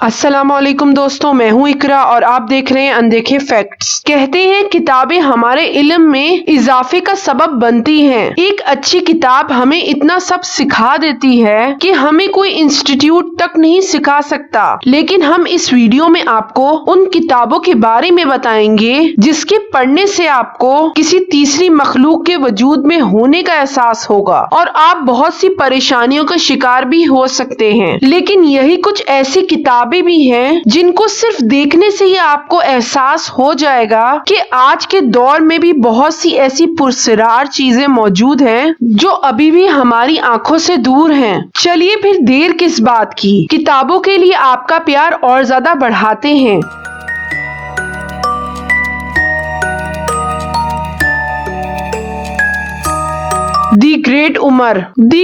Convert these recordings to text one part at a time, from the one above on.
अस्सलाम वालेकुम दोस्तों, मैं हूं इकरा और आप देख रहे हैं अनदेखे फैक्ट्स। कहते हैं किताबें हमारे इल्म में इजाफे का सबब बनती हैं। एक अच्छी किताब हमें इतना सब सिखा देती है कि हमें कोई इंस्टीट्यूट तक नहीं सिखा सकता। लेकिन हम इस वीडियो में आपको उन किताबों के बारे में बताएंगे जिसके पढ़ने से आपको किसी तीसरी मखलूक के वजूद में होने का एहसास होगा और आप बहुत सी परेशानियों का शिकार भी हो सकते हैं। लेकिन यही कुछ ऐसी किताबें भी हैं जिनको सिर्फ देखने से ही आपको एहसास हो जाएगा कि आज के दौर में भी बहुत सी ऐसी पुरस्कार चीजें मौजूद हैं जो अभी भी हमारी आंखों से दूर हैं। चलिए फिर देर किस बात की, किताबों के लिए आपका प्यार और ज्यादा बढ़ाते हैं। दी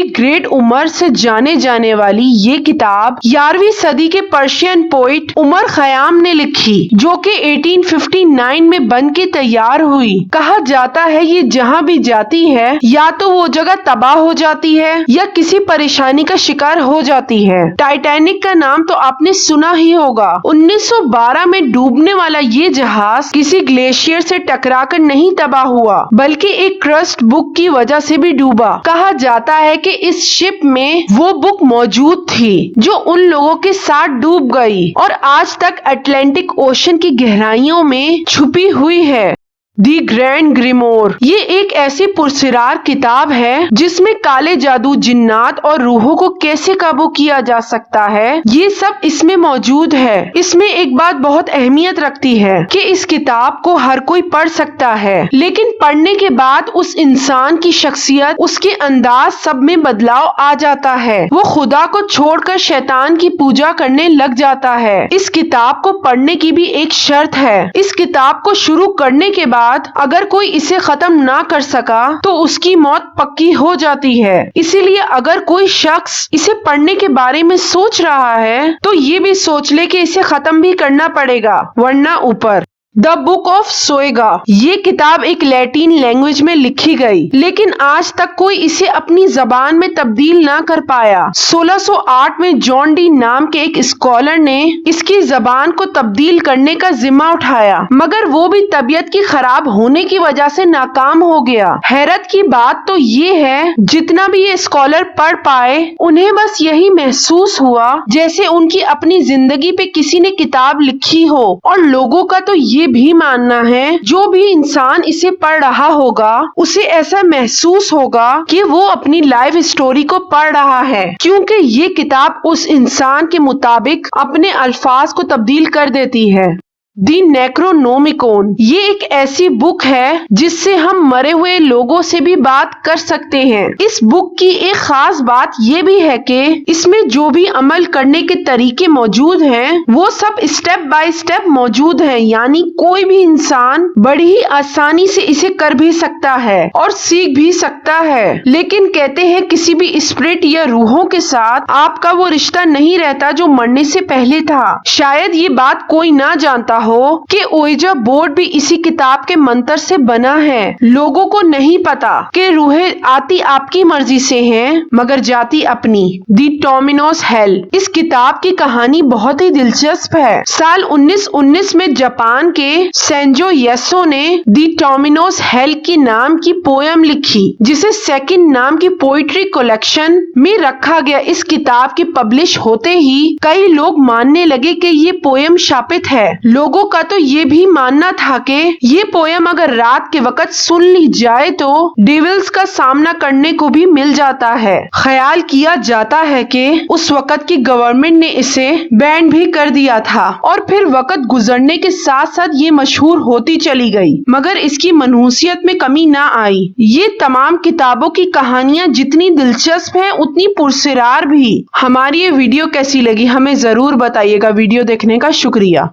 ग्रेट उमर से जाने जाने वाली ये किताब 11वीं सदी के पर्शियन पोइट उमर खयाम ने लिखी, जो कि 1859 में बन के तैयार हुई। कहा जाता है ये जहाँ भी जाती है या तो वो जगह तबाह हो जाती है या किसी परेशानी का शिकार हो जाती है। टाइटैनिक का नाम तो आपने सुना ही होगा। 1912 में डूबने वाला ये जहाज किसी ग्लेशियर से टकराकर नहीं तबाह हुआ, बल्कि एक क्रस्ट बुक की वजह से भी डूबा। कहा जाता है कि इस शिप में वो बुक मौजूद थी जो उन लोगों के साथ डूब गई और आज तक अटलांटिक ओशन की गहराइयों में छुपी हुई है। दी ग्रैंड ग्रिमोर ये एक ऐसी पुरस्कार किताब है जिसमें काले जादू, जिन्नात और रूहों को कैसे काबू किया जा सकता है, ये सब इसमें मौजूद है। इसमें एक बात बहुत अहमियत रखती है कि इस किताब को हर कोई पढ़ सकता है, लेकिन पढ़ने के बाद उस इंसान की शख्सियत, उसके अंदाज सब में बदलाव आ जाता है। वो खुदा को छोड़कर शैतान की पूजा करने लग जाता है। इस किताब को पढ़ने की भी एक शर्त है। इस किताब को शुरू करने के बाद अगर कोई इसे खत्म ना कर सका तो उसकी मौत पक्की हो जाती है। इसीलिए अगर कोई शख्स इसे पढ़ने के बारे में सोच रहा है तो ये भी सोच ले कि इसे खत्म भी करना पड़ेगा, वरना ऊपर। द बुक ऑफ सोएगा ये किताब एक लैटिन लैंग्वेज में लिखी गई, लेकिन आज तक कोई इसे अपनी जबान में तब्दील ना कर पाया। 1608 में जॉन डी नाम के एक स्कॉलर ने इसकी जबान को तब्दील करने का जिम्मा उठाया, मगर वो भी तबीयत की खराब होने की वजह से नाकाम हो गया। हैरत की बात तो ये है, जितना भी ये स्कॉलर पढ़ पाए उन्हें बस यही महसूस हुआ जैसे उनकी अपनी जिंदगी पे किसी ने किताब लिखी हो। और लोगों का तो ये भी मानना है जो भी इंसान इसे पढ़ रहा होगा उसे ऐसा महसूस होगा कि वो अपनी लाइफ स्टोरी को पढ़ रहा है, क्योंकि ये किताब उस इंसान के मुताबिक अपने अल्फाज को तब्दील कर देती है। दी नेक्रोनोमिकॉन ये एक ऐसी बुक है जिससे हम मरे हुए लोगों से भी बात कर सकते हैं। इस बुक की एक खास बात ये भी है कि इसमें जो भी अमल करने के तरीके मौजूद हैं वो सब स्टेप बाय स्टेप मौजूद हैं, यानी कोई भी इंसान बड़ी ही आसानी से इसे कर भी सकता है और सीख भी सकता है। लेकिन कहते हैं किसी भी स्पिरिट या रूहों के साथ आपका वो रिश्ता नहीं रहता जो मरने से पहले था। शायद ये बात कोई ना जानता हो कि ओइजा बोर्ड भी इसी किताब के मंत्र से बना है। लोगों को नहीं पता कि रूहें आती आपकी मर्जी से हैं मगर जाती अपनी। दी टर्मिनस हेल इस किताब की कहानी बहुत ही दिलचस्प है। साल 1919 में जापान के सेंजो येसो ने दी टर्मिनस हेल की नाम की पोयम लिखी, जिसे सेकंड नाम की पोइट्री कलेक्शन में रखा गया। इस किताब के पब्लिश होते ही कई लोग मानने लगे कि ये पोयम शापित है। लोगों का तो ये भी मानना था कि ये पोयम अगर रात के वक्त सुन ली जाए तो डेविल्स का सामना करने को भी मिल जाता है। ख्याल किया जाता है कि उस वक्त की गवर्नमेंट ने इसे बैन भी कर दिया था और फिर वक्त गुजरने के साथ साथ ये मशहूर होती चली गई, मगर इसकी मनहूसियत में कमी ना आई। ये तमाम किताबों की कहानियां जितनी दिलचस्प हैं उतनी पुरस्कार भी। हमारी ये वीडियो कैसी लगी हमें जरूर बताइएगा। वीडियो देखने का शुक्रिया।